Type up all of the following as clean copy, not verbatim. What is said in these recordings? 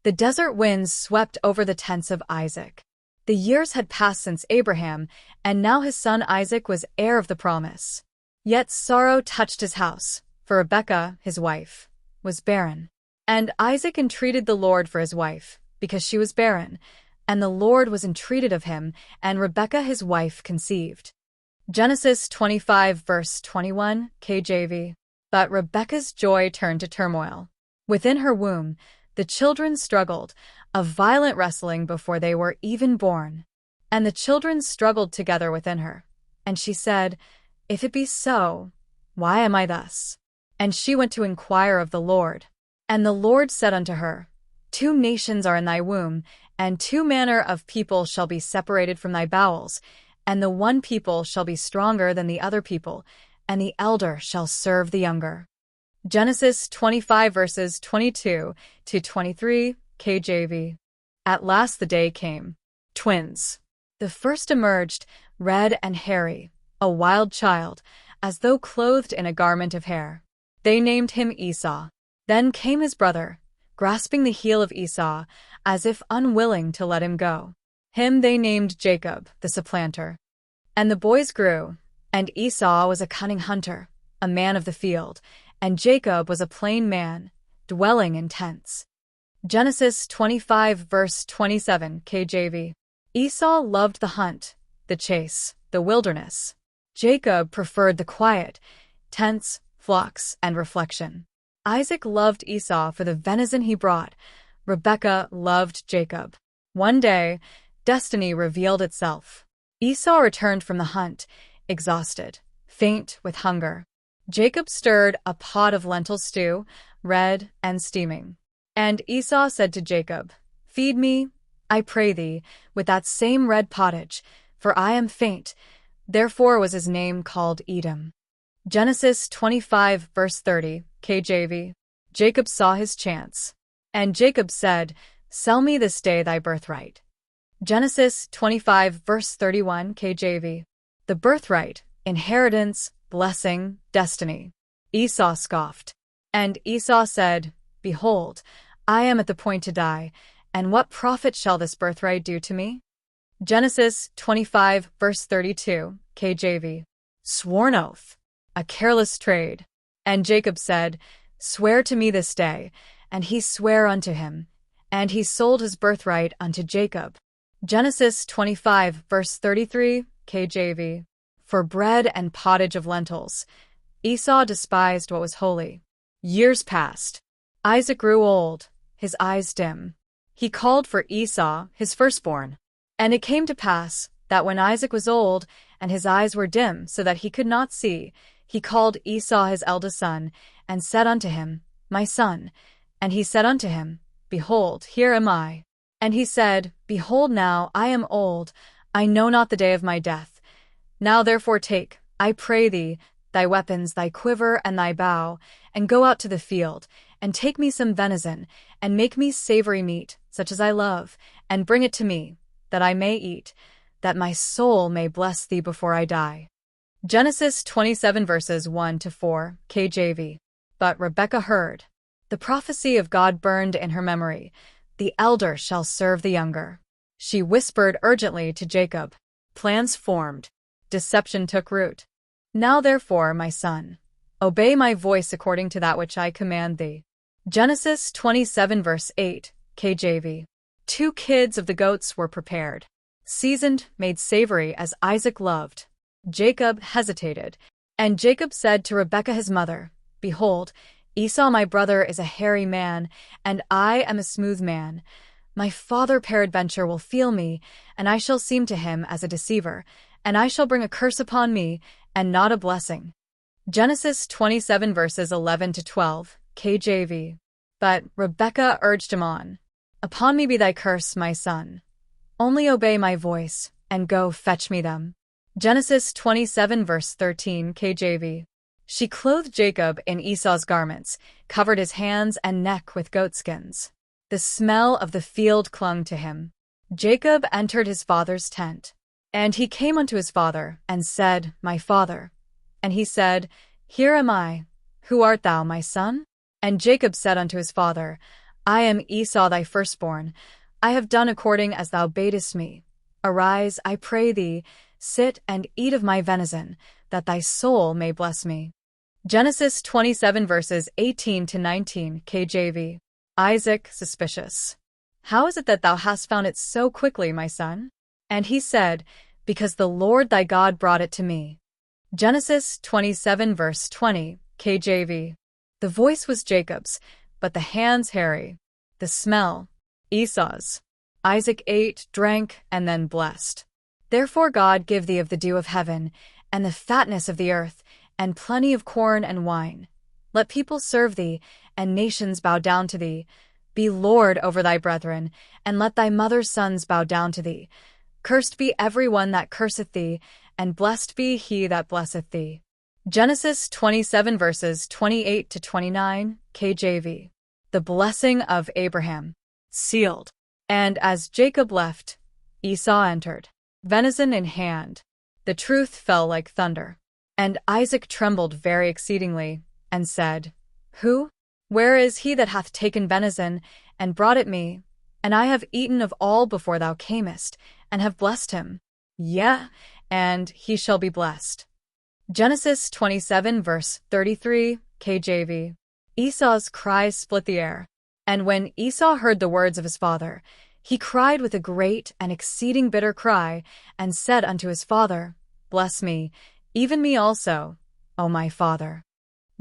The desert winds swept over the tents of Isaac. The years had passed since Abraham, and now his son Isaac was heir of the promise. Yet sorrow touched his house, for Rebekah, his wife, was barren. And Isaac entreated the Lord for his wife, because she was barren, and the Lord was entreated of him, and Rebekah his wife conceived. Genesis 25 verse 21, KJV. But Rebekah's joy turned to turmoil. Within her womb, the children struggled, a violent wrestling before they were even born. And the children struggled together within her. And she said, If it be so, why am I thus? And she went to inquire of the Lord. And the Lord said unto her, 2 nations are in thy womb, and 2 manner of people shall be separated from thy bowels, and the one people shall be stronger than the other people, and the elder shall serve the younger. Genesis 25 verses 22 to 23, KJV. At last the day came. Twins. The first emerged, red and hairy, a wild child, as though clothed in a garment of hair. They named him Esau. Then came his brother, grasping the heel of Esau, as if unwilling to let him go. Him they named Jacob, the supplanter. And the boys grew, and Esau was a cunning hunter, a man of the field, and Jacob was a plain man, dwelling in tents. Genesis 25 verse 27, KJV. Esau loved the hunt, the chase, the wilderness. Jacob preferred the quiet, tents, flocks, and reflection. Isaac loved Esau for the venison he brought. Rebekah loved Jacob. One day, destiny revealed itself. Esau returned from the hunt, exhausted, faint with hunger. Jacob stirred a pot of lentil stew, red and steaming. And Esau said to Jacob, Feed me, I pray thee, with that same red pottage, for I am faint. Therefore was his name called Edom. Genesis 25 verse 30, KJV. Jacob saw his chance. And Jacob said, Sell me this day thy birthright. Genesis 25 verse 31, KJV. The birthright, inheritance, blessing, destiny. Esau scoffed. And Esau said, Behold, I am at the point to die, and what profit shall this birthright do to me? Genesis 25 verse 32, KJV. Sworn oath, a careless trade. And Jacob said, Swear to me this day. And he sware unto him. And he sold his birthright unto Jacob. Genesis 25 verse 33, KJV. For bread and pottage of lentils. Esau despised what was holy. Years passed. Isaac grew old, his eyes dim. He called for Esau, his firstborn. And it came to pass that when Isaac was old, and his eyes were dim, so that he could not see, he called Esau his eldest son, and said unto him, My son. And he said unto him, Behold, here am I. And he said, Behold now, I am old, I know not the day of my death. Now therefore take, I pray thee, thy weapons, thy quiver, and thy bow, and go out to the field, and take me some venison, and make me savory meat, such as I love, and bring it to me, that I may eat, that my soul may bless thee before I die. Genesis 27 verses 1 to 4, KJV. But Rebekah heard. The prophecy of God burned in her memory. The elder shall serve the younger. She whispered urgently to Jacob. Plans formed. Deception took root. Now therefore, my son, obey my voice according to that which I command thee. Genesis 27 verse 8, KJV. 2 kids of the goats were prepared. Seasoned, made savory as Isaac loved. Jacob hesitated. And Jacob said to Rebekah his mother, Behold, Esau my brother is a hairy man, and I am a smooth man. My father peradventure will feel me, and I shall seem to him as a deceiver, and I shall bring a curse upon me, and not a blessing. Genesis 27 verses 11 to 12, KJV. But Rebekah urged him on. Upon me be thy curse, my son. Only obey my voice, and go fetch me them. Genesis 27 verse 13, KJV. She clothed Jacob in Esau's garments, covered his hands and neck with goatskins. The smell of the field clung to him. Jacob entered his father's tent. And he came unto his father, and said, My father. And he said, Here am I. Who art thou, my son? And Jacob said unto his father, I am Esau thy firstborn. I have done according as thou badest me. Arise, I pray thee, sit and eat of my venison, that thy soul may bless me. Genesis 27 verses 18 to 19 KJV. Isaac, suspicious. How is it that thou hast found it so quickly, my son? And he said, Because the Lord thy God brought it to me. Genesis 27 verse 20 KJV. The voice was Jacob's, but the hands hairy. The smell, Esau's. Isaac ate, drank, and then blessed. Therefore God give thee of the dew of heaven, and the fatness of the earth, and plenty of corn and wine. Let people serve thee, and nations bow down to thee. Be Lord over thy brethren, and let thy mother's sons bow down to thee. Cursed be every one that curseth thee, and blessed be he that blesseth thee. Genesis 27 verses 28 to 29 KJV. The blessing of Abraham. Sealed. And as Jacob left, Esau entered, venison in hand. The truth fell like thunder. And Isaac trembled very exceedingly, and said, Who? Where is he that hath taken venison, and brought it me? And I have eaten of all before thou camest, and have blessed him. Yea, and he shall be blessed. Genesis 27 verse 33 KJV. Esau's cries split the air. And when Esau heard the words of his father, he cried with a great and exceeding bitter cry, and said unto his father, Bless me, even me also, O my father.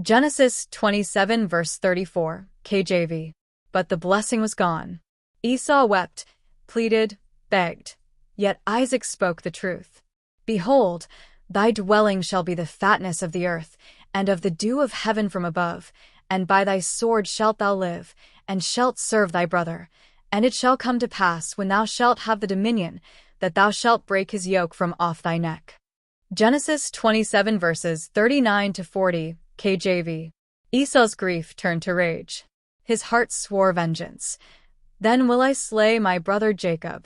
Genesis 27 verse 34 KJV. But the blessing was gone. Esau wept, pleaded, begged. Yet Isaac spoke the truth. Behold, thy dwelling shall be the fatness of the earth, and of the dew of heaven from above, and by thy sword shalt thou live, and shalt serve thy brother. And it shall come to pass, when thou shalt have the dominion, that thou shalt break his yoke from off thy neck. Genesis 27 verses 39 to 40 KJV. Esau's grief turned to rage. His heart swore vengeance. Then will I slay my brother Jacob.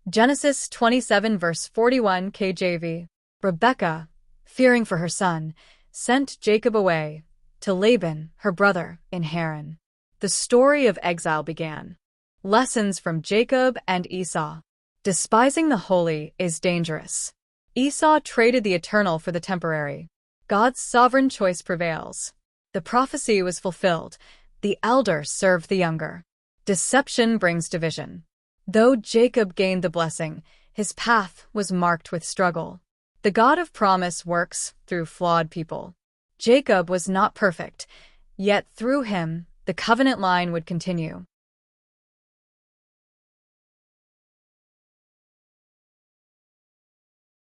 Genesis 27 verse 41 KJV. Rebekah, fearing for her son, sent Jacob away to Laban, her brother, in Haran. The story of exile began. Lessons from Jacob and Esau. Despising the holy is dangerous. Esau traded the eternal for the temporary. God's sovereign choice prevails. The prophecy was fulfilled. The elder served the younger. Deception brings division. Though Jacob gained the blessing, his path was marked with struggle. The God of promise works through flawed people. Jacob was not perfect, yet through him, the covenant line would continue.